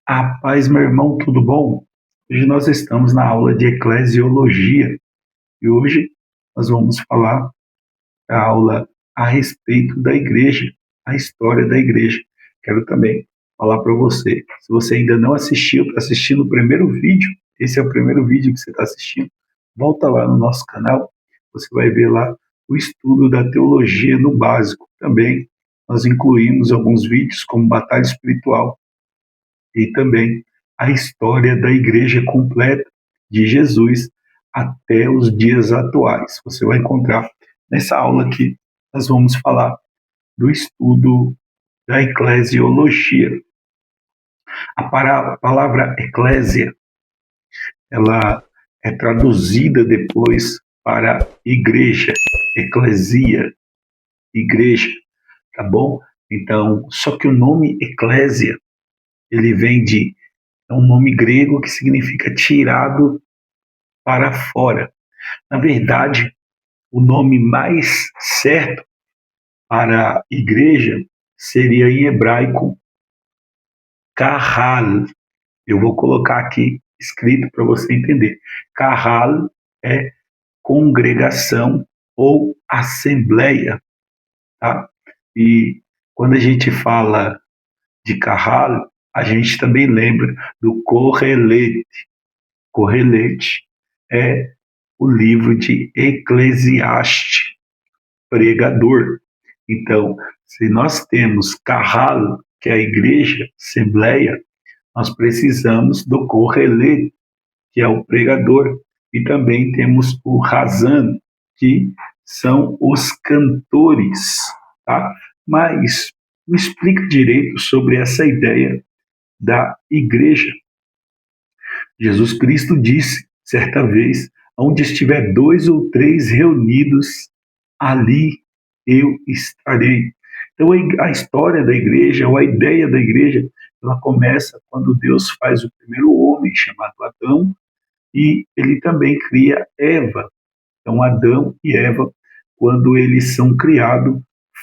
A paz, meu irmão, tudo bom? Hoje nós estamos na aula de Eclesiologia e hoje nós vamos falar da aula a respeito da igreja, a história da igreja. Quero também falar para você, se você ainda não assistiu, está assistindo o primeiro vídeo, esse é o primeiro vídeo que você está assistindo, volta lá no nosso canal, você vai ver lá o estudo da teologia no básico. Também nós incluímos alguns vídeos como Batalha Espiritual, e também a história da igreja completa de Jesus até os dias atuais. Você vai encontrar nessa aula aqui, nós vamos falar do estudo da eclesiologia. A palavra eclésia, ela é traduzida depois para igreja, eclesia, igreja, tá bom? Então, só que o nome eclésia, ele vem de é um nome grego que significa tirado para fora. Na verdade, o nome mais certo para a igreja seria em hebraico kahal. Eu vou colocar aqui escrito para você entender. Kahal é congregação ou assembleia, tá? E quando a gente fala de kahal, a gente também lembra do Correlete. Correlete é o livro de Eclesiastes, pregador. Então, se nós temos Carral, que é a igreja, assembleia, nós precisamos do Correlete, que é o pregador, e também temos o Razan, que são os cantores, tá? Mas me explica direito sobre essa ideia da igreja. Jesus Cristo disse, certa vez, onde estiver dois ou três reunidos, ali eu estarei. Então, a história da igreja, ou a ideia da igreja, ela começa quando Deus faz o primeiro homem, chamado Adão, e ele também cria Eva. Então, Adão e Eva, quando eles são criados,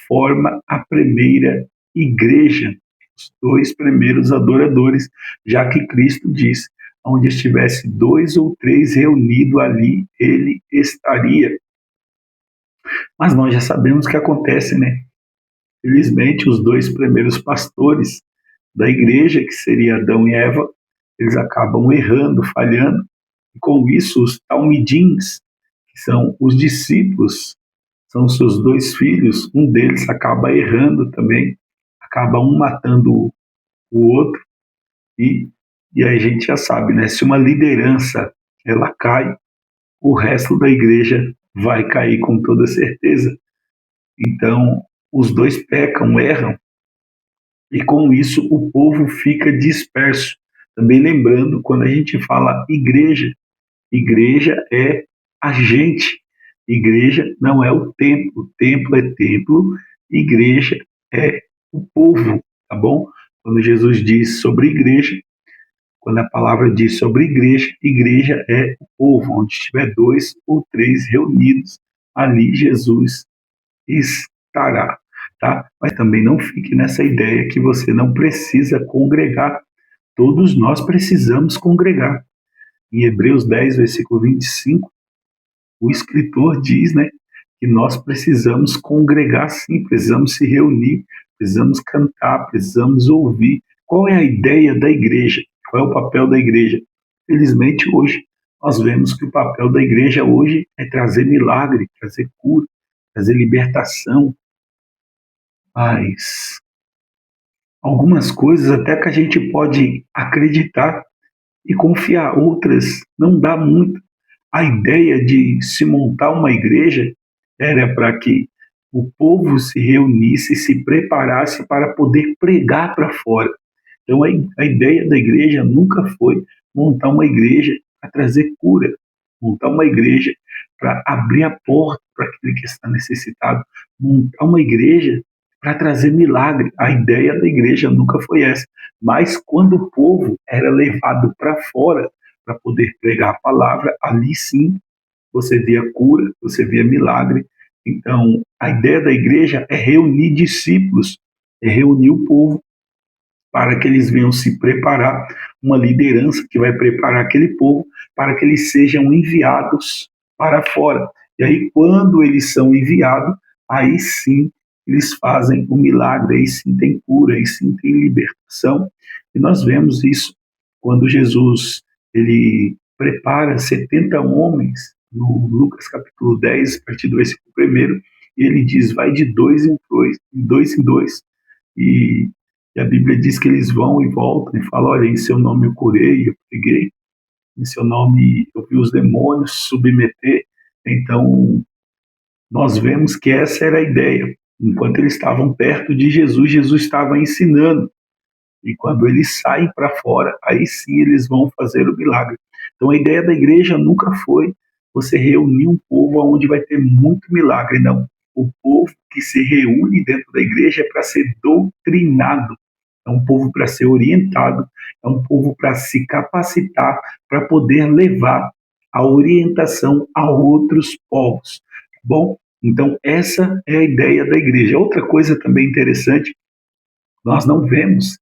forma a primeira igreja, os dois primeiros adoradores, já que Cristo disse, onde estivesse dois ou três reunidos ali, ele estaria. Mas nós já sabemos o que acontece, né? Felizmente, os dois primeiros pastores da igreja, que seria Adão e Eva, eles acabam errando, falhando, e com isso os talmidins, que são os discípulos, são seus dois filhos, um deles acaba errando também, acaba um matando o outro, e, e aí a gente já sabe, né? Se uma liderança ela cai, o resto da igreja vai cair com toda certeza. Então, os dois pecam, erram, e com isso o povo fica disperso. Também lembrando, quando a gente fala igreja, igreja é a gente, igreja não é o templo é templo, igreja é o povo, tá bom? Quando Jesus diz sobre igreja, quando a palavra diz sobre igreja, igreja é o povo, onde estiver dois ou três reunidos, ali Jesus estará, tá? Mas também não fique nessa ideia que você não precisa congregar. Todos nós precisamos congregar. Em Hebreus 10, versículo 25, o escritor diz, né, que nós precisamos congregar sim, precisamos se reunir, precisamos cantar, precisamos ouvir. Qual é a ideia da igreja? Qual é o papel da igreja? Felizmente, hoje, nós vemos que o papel da igreja hoje é trazer milagre, trazer cura, trazer libertação, mas algumas coisas até que a gente pode acreditar e confiar, outras não dá muito. A ideia de se montar uma igreja era para que o povo se reunisse, se preparasse para poder pregar para fora. Então a ideia da igreja nunca foi montar uma igreja para trazer cura, montar uma igreja para abrir a porta para aquele que está necessitado, montar uma igreja para trazer milagre. A ideia da igreja nunca foi essa. Mas quando o povo era levado para fora para poder pregar a palavra, ali sim você via cura, você via milagre. Então, a ideia da igreja é reunir discípulos, é reunir o povo para que eles venham se preparar, uma liderança que vai preparar aquele povo para que eles sejam enviados para fora. E aí, quando eles são enviados, aí sim eles fazem o milagre, aí sim tem cura, aí sim tem libertação. E nós vemos isso quando Jesus ele prepara 70 homens, no Lucas capítulo 10, a partir do versículo 1, e ele diz, vai de dois em dois, e a Bíblia diz que eles vão e voltam e falam, olha, em seu nome eu curei, eu peguei, em seu nome eu vi os demônios submeter. Então, nós vemos que essa era a ideia. Enquanto eles estavam perto de Jesus, Jesus estava ensinando. E quando eles saem para fora, aí sim eles vão fazer o milagre. Então a ideia da igreja nunca foi você reunir um povo onde vai ter muito milagre, não. O povo que se reúne dentro da igreja é para ser doutrinado, é um povo para ser orientado, é um povo para se capacitar, para poder levar a orientação a outros povos. Bom, então essa é a ideia da igreja. Outra coisa também interessante, nós não vemos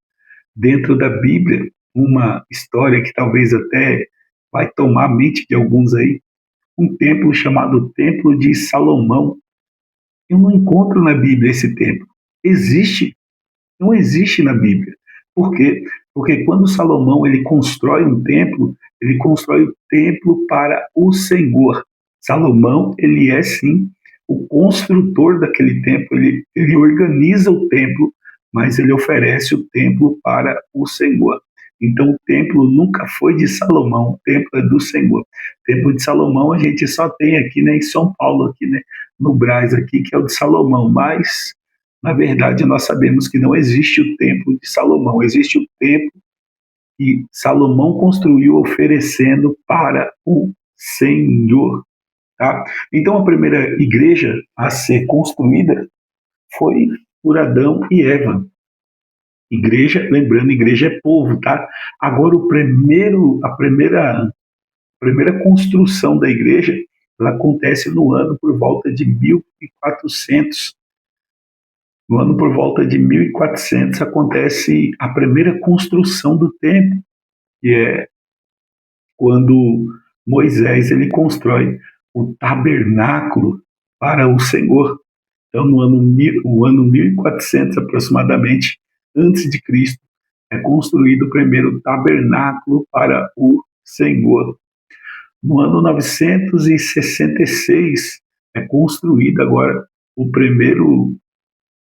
dentro da Bíblia uma história que talvez até vai tomar a mente de alguns aí, um templo chamado Templo de Salomão. Eu não encontro na Bíblia esse templo. Existe? Não existe na Bíblia. Por quê? Porque quando Salomão ele constrói um templo, ele constrói o templo para o Senhor. Salomão, ele é sim o construtor daquele templo, ele organiza o templo, mas ele oferece o templo para o Senhor. Então o templo nunca foi de Salomão, o templo é do Senhor. O templo de Salomão a gente só tem aqui, né, em São Paulo, aqui, né, no Brás aqui, que é o de Salomão, mas na verdade nós sabemos que não existe o templo de Salomão, existe o templo que Salomão construiu oferecendo para o Senhor. Tá? Então a primeira igreja a ser construída foi por Adão e Eva. Igreja, lembrando, igreja é povo, tá? Agora a primeira construção da igreja, ela acontece no ano por volta de 1400. No ano por volta de 1400 acontece a primeira construção do templo, que é quando Moisés ele constrói o tabernáculo para o Senhor. Então, o ano 1400 aproximadamente, antes de Cristo, é construído o primeiro tabernáculo para o Senhor. No ano 966, é construído agora o primeiro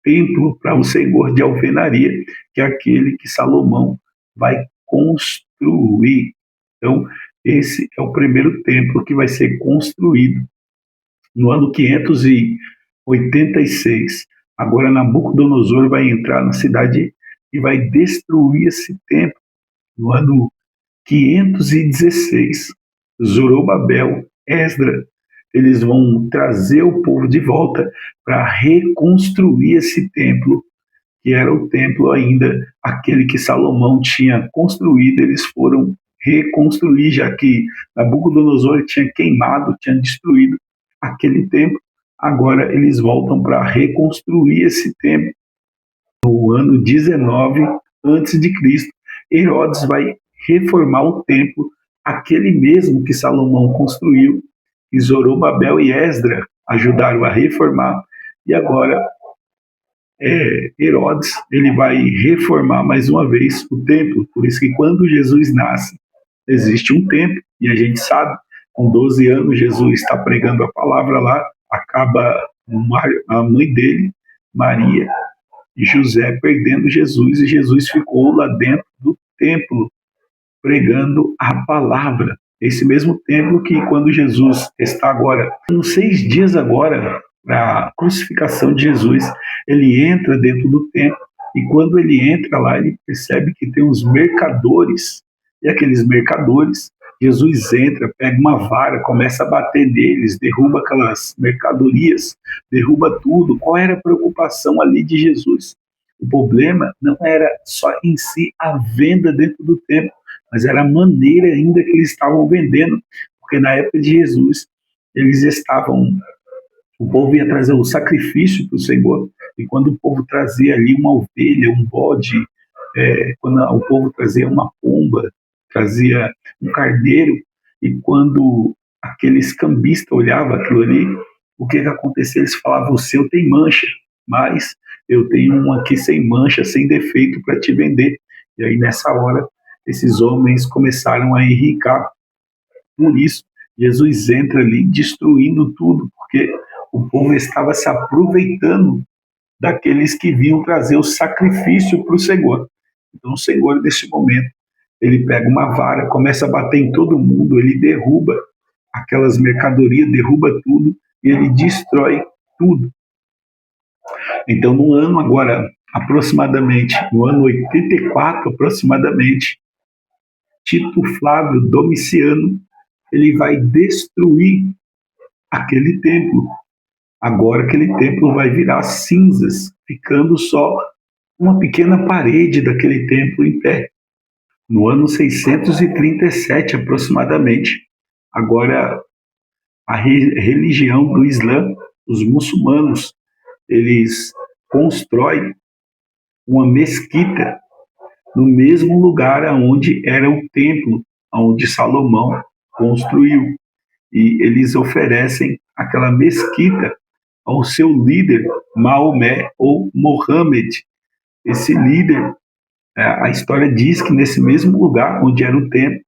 templo para o Senhor de alvenaria, que é aquele que Salomão vai construir. Então, esse é o primeiro templo que vai ser construído no ano 586. Agora, Nabucodonosor vai entrar na cidade e vai destruir esse templo no ano 516. Zorobabel, Esdra, eles vão trazer o povo de volta para reconstruir esse templo, que era o templo ainda, aquele que Salomão tinha construído, eles foram reconstruir, já que Nabucodonosor tinha queimado, tinha destruído aquele templo. Agora eles voltam para reconstruir esse templo. No ano 19 antes de Cristo, Herodes vai reformar o templo, aquele mesmo que Salomão construiu, e Zorobabel e Esdra ajudaram a reformar, e agora Herodes ele vai reformar mais uma vez o templo. Por isso que quando Jesus nasce, existe um templo, e a gente sabe, com 12 anos Jesus está pregando a palavra lá, acaba a mãe dele, Maria, e José perdendo Jesus, e Jesus ficou lá dentro do templo, pregando a palavra. Esse mesmo templo que quando Jesus está agora, nos 6 dias agora, a crucificação de Jesus, ele entra dentro do templo, e quando ele entra lá, ele percebe que tem uns mercadores, e aqueles mercadores, Jesus entra, pega uma vara, começa a bater neles, derruba aquelas mercadorias, derruba tudo. Qual era a preocupação ali de Jesus? O problema não era só em si a venda dentro do templo, mas era a maneira ainda que eles estavam vendendo, porque na época de Jesus, eles estavam, o povo ia trazer o sacrifício para o Senhor, e quando o povo trazia ali uma ovelha, um bode, quando o povo trazia uma pomba, trazia um carneiro, e quando aqueles cambistas olhavam aquilo ali, o que acontecia? Eles falavam: o seu tem mancha, mas eu tenho um aqui sem mancha, sem defeito para te vender. E aí, nessa hora, esses homens começaram a enricar. Por isso, Jesus entra ali destruindo tudo, porque o povo estava se aproveitando daqueles que vinham trazer o sacrifício para o Senhor. Então, o Senhor, nesse momento, ele pega uma vara, começa a bater em todo mundo, ele derruba aquelas mercadorias, derruba tudo e ele destrói tudo. Então, no ano agora, aproximadamente, no ano 84, aproximadamente, Tito Flávio Domiciano, ele vai destruir aquele templo. Agora aquele templo vai virar cinzas, ficando só uma pequena parede daquele templo em pé. No ano 637 aproximadamente, agora a religião do Islã, os muçulmanos, eles constroem uma mesquita no mesmo lugar onde era o templo, onde Salomão construiu. E eles oferecem aquela mesquita ao seu líder, Maomé ou Mohammed. Esse líder, a história diz que nesse mesmo lugar onde era o templo,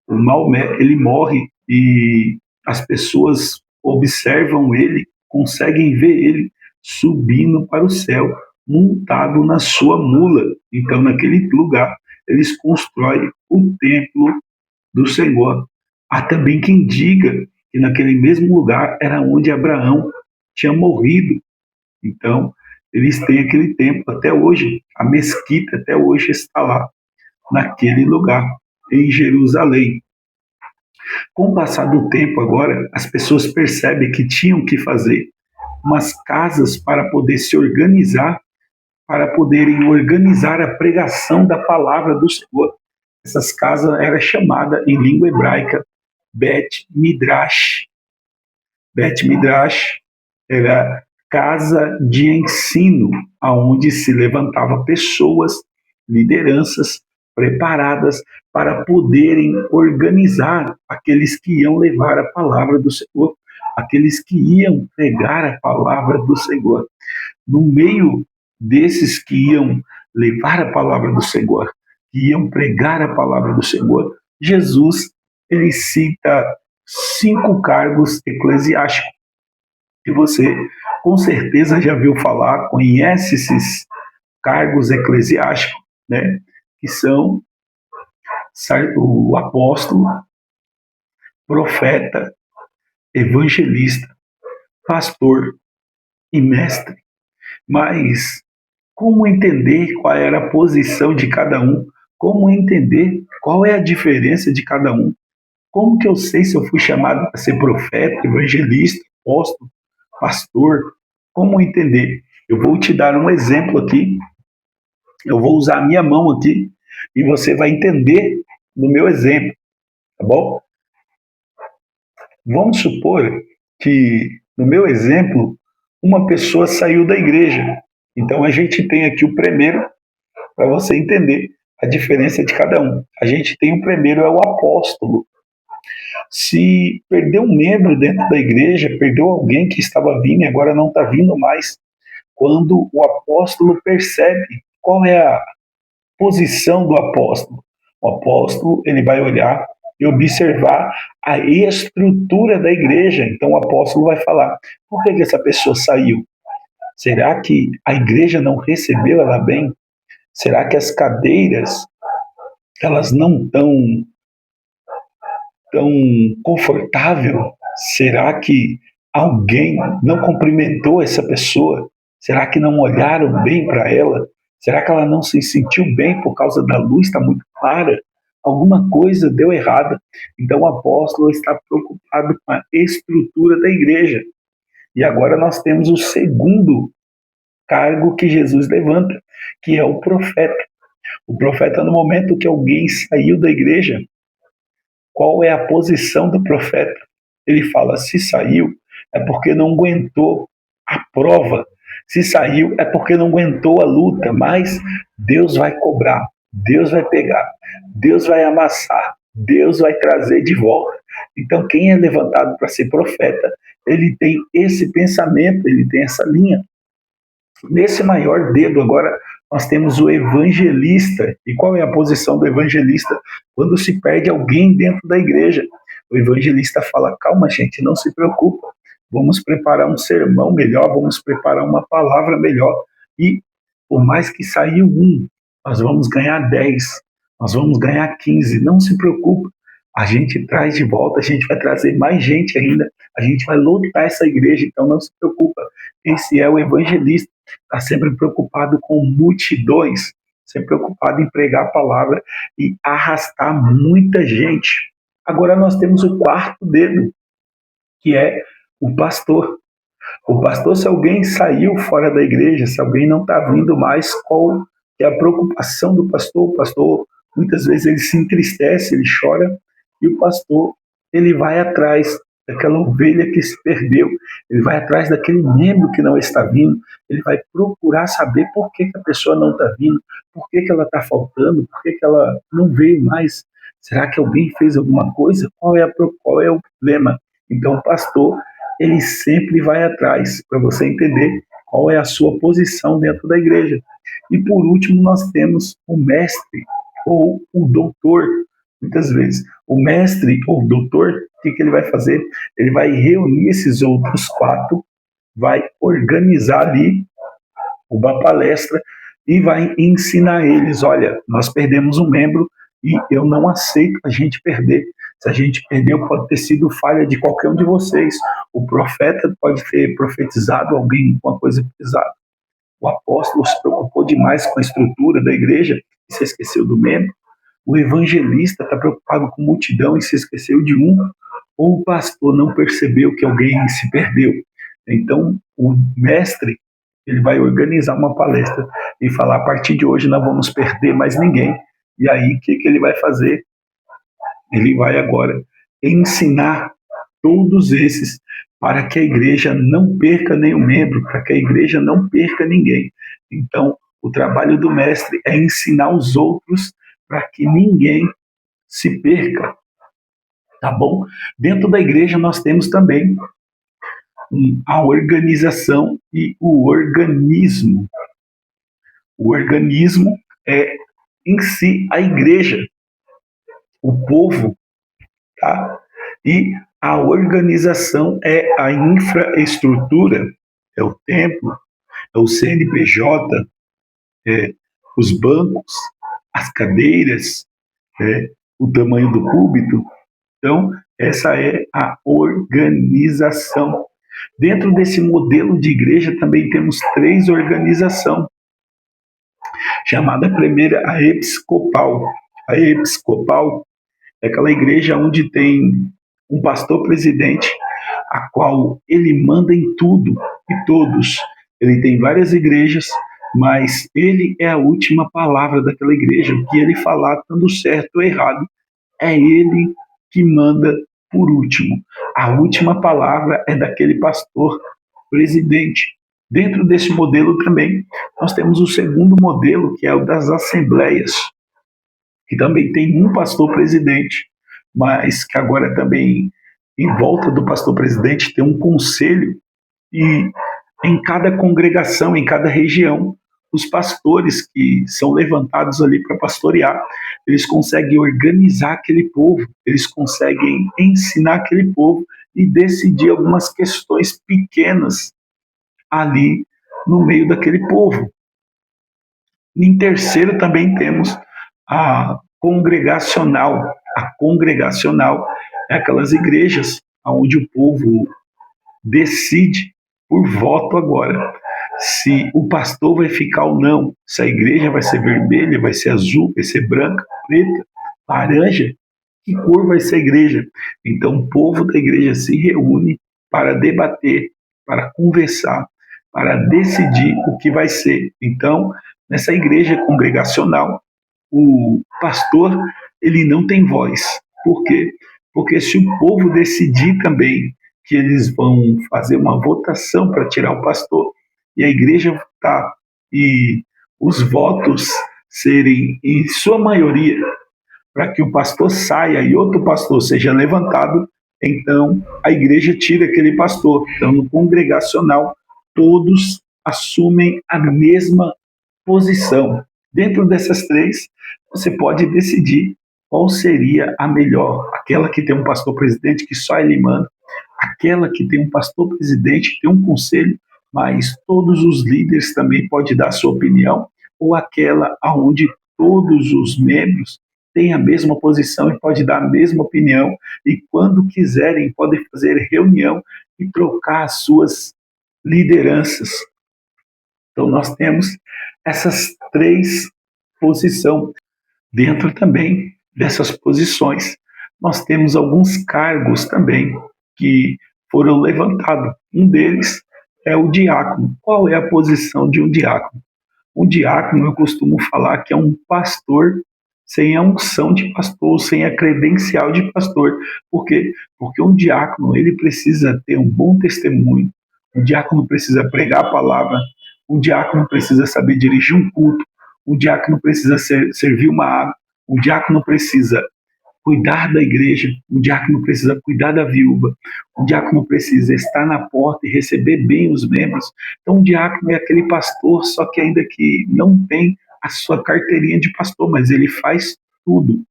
o Maomé, ele morre e as pessoas observam ele, conseguem ver ele subindo para o céu, montado na sua mula. Então, naquele lugar, eles constroem o templo do Senhor. Há também quem diga que naquele mesmo lugar era onde Abraão tinha morrido. Então, eles têm aquele templo até hoje. A mesquita até hoje está lá, naquele lugar, em Jerusalém. Com o passar do tempo agora, as pessoas percebem que tinham que fazer umas casas para poder se organizar, para poderem organizar a pregação da palavra do Senhor. Essas casas eram chamadas em língua hebraica Bet Midrash. Bet Midrash era casa de ensino, aonde se levantava pessoas, lideranças preparadas para poderem organizar aqueles que iam levar a palavra do Senhor, aqueles que iam pregar a palavra do Senhor. No meio desses que iam levar a palavra do Senhor, que iam pregar a palavra do Senhor, Jesus, ele cita 5 cargos eclesiásticos que você com certeza já viu falar, conhece esses cargos eclesiásticos, né? Que são o apóstolo, profeta, evangelista, pastor e mestre. Mas como entender qual era a posição de cada um? Como entender qual é a diferença de cada um? Como que eu sei se eu fui chamado para ser profeta, evangelista, apóstolo, pastor? Como entender? Eu vou te dar um exemplo aqui. Eu vou usar a minha mão aqui e você vai entender no meu exemplo, tá bom? Vamos supor que, no meu exemplo, uma pessoa saiu da igreja. Então a gente tem aqui o primeiro, para você entender a diferença de cada um. A gente tem o primeiro, é o apóstolo. Se perdeu um membro dentro da igreja, perdeu alguém que estava vindo e agora não está vindo mais, quando o apóstolo percebe qual é a posição do apóstolo. O apóstolo, ele vai olhar e observar a estrutura da igreja. Então o apóstolo vai falar: por que essa pessoa saiu? Será que a igreja não recebeu ela bem? Será que as cadeiras elas não estão tão confortável? Será que alguém não cumprimentou essa pessoa? Será que não olharam bem para ela? Será que ela não se sentiu bem por causa da luz está muito clara? Alguma coisa deu errada. Então o apóstolo está preocupado com a estrutura da igreja. E agora nós temos o segundo cargo que Jesus levanta, que é o profeta. O profeta, no momento que alguém saiu da igreja, qual é a posição do profeta? Ele fala: se saiu, é porque não aguentou a prova. Se saiu é porque não aguentou a luta, mas Deus vai cobrar, Deus vai pegar, Deus vai amassar, Deus vai trazer de volta. Então, quem é levantado para ser profeta, ele tem esse pensamento, ele tem essa linha. Nesse maior dedo, agora, nós temos o evangelista. E qual é a posição do evangelista? Quando se perde alguém dentro da igreja, o evangelista fala: calma, gente, não se preocupa. Vamos preparar um sermão melhor, vamos preparar uma palavra melhor. E por mais que saiu um, nós vamos ganhar 10, nós vamos ganhar 15. Não se preocupe. A gente traz de volta, a gente vai trazer mais gente ainda, a gente vai lotar essa igreja, então não se preocupa. Esse é o evangelista, está sempre preocupado com multidões, sempre preocupado em pregar a palavra e arrastar muita gente. Agora nós temos o quarto dedo, que é o pastor. O pastor, se alguém saiu fora da igreja, se alguém não está vindo mais, qual é a preocupação do pastor? O pastor, muitas vezes, ele se entristece, ele chora, e o pastor, ele vai atrás daquela ovelha que se perdeu, ele vai atrás daquele membro que não está vindo, ele vai procurar saber por que a pessoa não está vindo, por que ela está faltando, por que ela não veio mais. Será que alguém fez alguma coisa? Qual é o problema? Então, o pastor, ele sempre vai atrás, para você entender qual é a sua posição dentro da igreja. E por último, nós temos o mestre ou o doutor. Muitas vezes, o mestre ou o doutor, o que ele vai fazer? Ele vai reunir esses outros quatro, vai organizar ali uma palestra e vai ensinar eles: olha, nós perdemos um membro e eu não aceito a gente perder. Se a gente perdeu, pode ter sido falha de qualquer um de vocês. O profeta pode ter profetizado alguém com uma coisa pesada. O apóstolo se preocupou demais com a estrutura da igreja e se esqueceu do membro. O evangelista está preocupado com multidão e se esqueceu de um. Ou o pastor não percebeu que alguém se perdeu. Então, o mestre, ele vai organizar uma palestra e falar: a partir de hoje não vamos perder mais ninguém. E aí, o que ele vai fazer? Ele vai agora ensinar todos esses para que a igreja não perca nenhum membro, para que a igreja não perca ninguém. Então, o trabalho do mestre é ensinar os outros para que ninguém se perca, tá bom? Dentro da igreja nós temos também a organização e o organismo. O organismo é em si a igreja, o povo, tá? E a organização é a infraestrutura, é o templo, é o CNPJ, é os bancos, as cadeiras, o tamanho do púlpito. Então, essa é a organização. Dentro desse modelo de igreja também temos 3 organizações, chamada a primeira a episcopal. A episcopal é aquela igreja onde tem um pastor presidente, a qual ele manda em tudo e todos. Ele tem várias igrejas, mas ele é a última palavra daquela igreja. O que ele falar, estando certo ou errado, é ele que manda por último. A última palavra é daquele pastor presidente. Dentro desse modelo também, nós temos o segundo modelo, que é o das assembleias, que também tem um pastor presidente, mas que agora também, em volta do pastor presidente, tem um conselho, e em cada congregação, em cada região, os pastores que são levantados ali para pastorear, eles conseguem organizar aquele povo, eles conseguem ensinar aquele povo e decidir algumas questões pequenas ali no meio daquele povo. Em terceiro também temos a congregacional. A congregacional é aquelas igrejas onde o povo decide por voto agora se o pastor vai ficar ou não, se a igreja vai ser vermelha, vai ser azul, vai ser branca, preta, laranja, que cor vai ser a igreja. Então o povo da igreja se reúne para debater, para conversar, para decidir o que vai ser. Então, nessa igreja congregacional, o pastor, ele não tem voz. Por quê? Porque se o povo decidir também que eles vão fazer uma votação para tirar o pastor, e a igreja votar e os votos serem, em sua maioria, para que o pastor saia e outro pastor seja levantado, então a igreja tira aquele pastor. Então, no congregacional, todos assumem a mesma posição. Dentro dessas três, você pode decidir qual seria a melhor. Aquela que tem um pastor presidente que só ele manda, aquela que tem um pastor presidente que tem um conselho, mas todos os líderes também podem dar sua opinião, ou aquela onde todos os membros têm a mesma posição e pode dar a mesma opinião, e quando quiserem podem fazer reunião e trocar as suas lideranças. Então nós temos essas três posições. Dentro também dessas posições, nós temos alguns cargos também que foram levantados. Um deles é o diácono. Qual é a posição de um diácono? Um diácono, eu costumo falar que é um pastor sem a unção de pastor, sem a credencial de pastor. Por quê? Porque um diácono, ele precisa ter um bom testemunho, um diácono precisa pregar a palavra, um diácono precisa saber dirigir um culto, um diácono precisa servir uma água, um diácono precisa cuidar da igreja, um diácono precisa cuidar da viúva, um diácono precisa estar na porta e receber bem os membros. Então, um diácono é aquele pastor, só que ainda que não tem a sua carteirinha de pastor, mas ele faz tudo.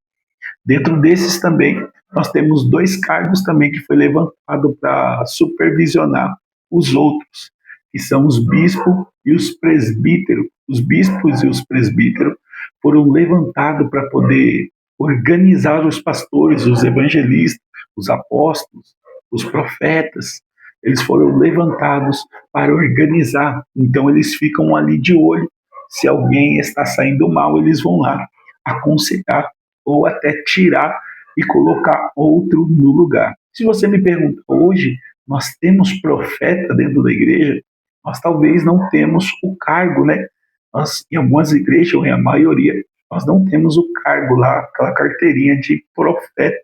Dentro desses também, nós temos dois cargos também que foi levantado para supervisionar os outros, que são os bispos e os presbíteros. Os bispos e os presbíteros foram levantados para poder organizar os pastores, os evangelistas, os apóstolos, os profetas. Eles foram levantados para organizar. Então eles ficam ali de olho. Se alguém está saindo mal, eles vão lá aconselhar ou até tirar e colocar outro no lugar. Se você me pergunta, hoje nós temos profeta dentro da igreja? Nós talvez não temos o cargo, né? Nós, em algumas igrejas, ou em a maioria, nós não temos o cargo lá, aquela carteirinha de profeta,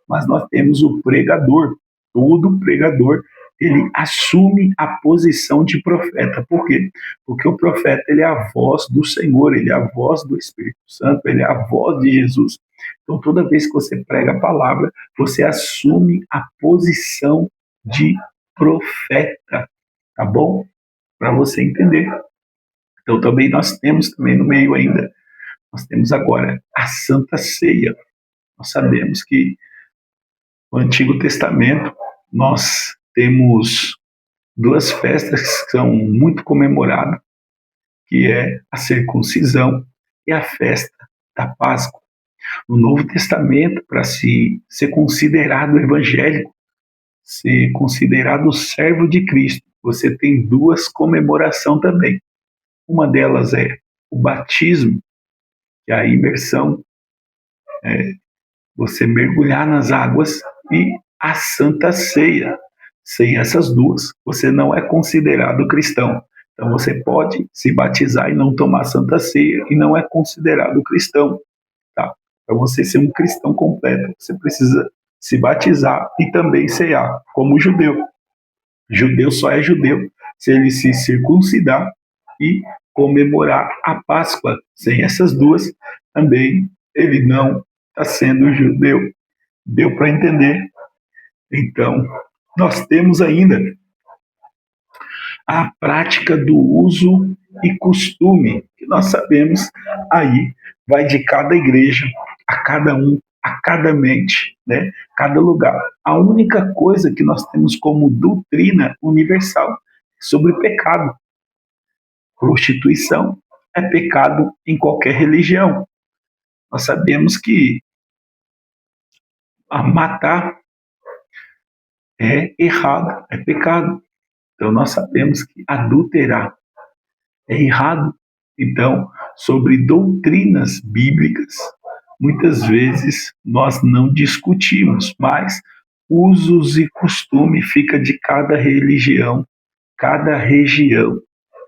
mas nós temos o pregador. Todo pregador, ele assume a posição de profeta. Por quê? Porque o profeta, ele é a voz do Senhor, ele é a voz do Espírito Santo, ele é a voz de Jesus. Então, toda vez que você prega a palavra, você assume a posição de profeta, tá bom? Para você entender. Então, também nós temos também no meio ainda, nós temos agora a Santa Ceia. Nós sabemos que no Antigo Testamento nós temos duas festas que são muito comemoradas, que é a circuncisão e a festa da Páscoa. No Novo Testamento, para se ser considerado evangélico, ser considerado servo de Cristo, você tem duas comemorações também. Uma delas é o batismo, que é a imersão, você mergulhar nas águas, e a Santa Ceia. Sem essas duas, você não é considerado cristão. Então você pode se batizar e não tomar Santa Ceia e não é considerado cristão. Tá? Para você ser um cristão completo, você precisa se batizar e também cear, como o judeu. Judeu só é judeu se ele se circuncidar e comemorar a Páscoa. Sem essas duas, também ele não está sendo judeu. Deu para entender? Então, nós temos ainda a prática do uso e costume, que nós sabemos aí vai de cada igreja, a cada um, a cada mente, né? Cada lugar. A única coisa que nós temos como doutrina universal é sobre pecado. Prostituição é pecado em qualquer religião. Nós sabemos que a matar é errado, é pecado. Então nós sabemos que adulterar é errado. Então, sobre doutrinas bíblicas, muitas vezes nós não discutimos, mas usos e costume fica de cada religião, cada região,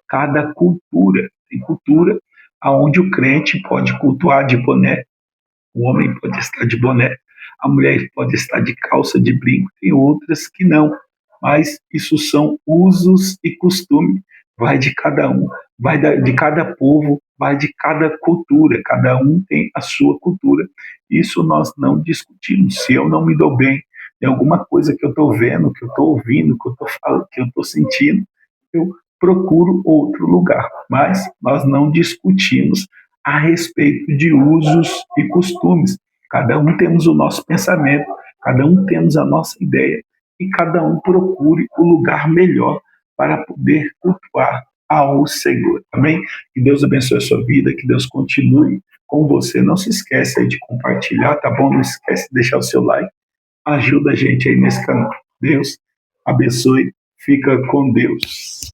cada cultura. Tem cultura aonde o crente pode cultuar de boné, o homem pode estar de boné, a mulher pode estar de calça, de brinco, tem outras que não. Mas isso são usos e costumes vai de cada um, de cada povo, vai de cada cultura, cada um tem a sua cultura. Isso nós não discutimos. Se eu não me dou bem em alguma coisa que eu estou vendo, que eu estou ouvindo, que eu estou falando, que eu estou sentindo, eu procuro outro lugar. Mas nós não discutimos a respeito de usos e costumes. Cada um temos o nosso pensamento, cada um temos a nossa ideia e cada um procure o lugar melhor para poder cultuar ao Senhor. Amém? Que Deus abençoe a sua vida, que Deus continue com você. Não se esqueça aí de compartilhar, tá bom? Não esquece de deixar o seu like. Ajuda a gente aí nesse canal. Deus abençoe. Fica com Deus.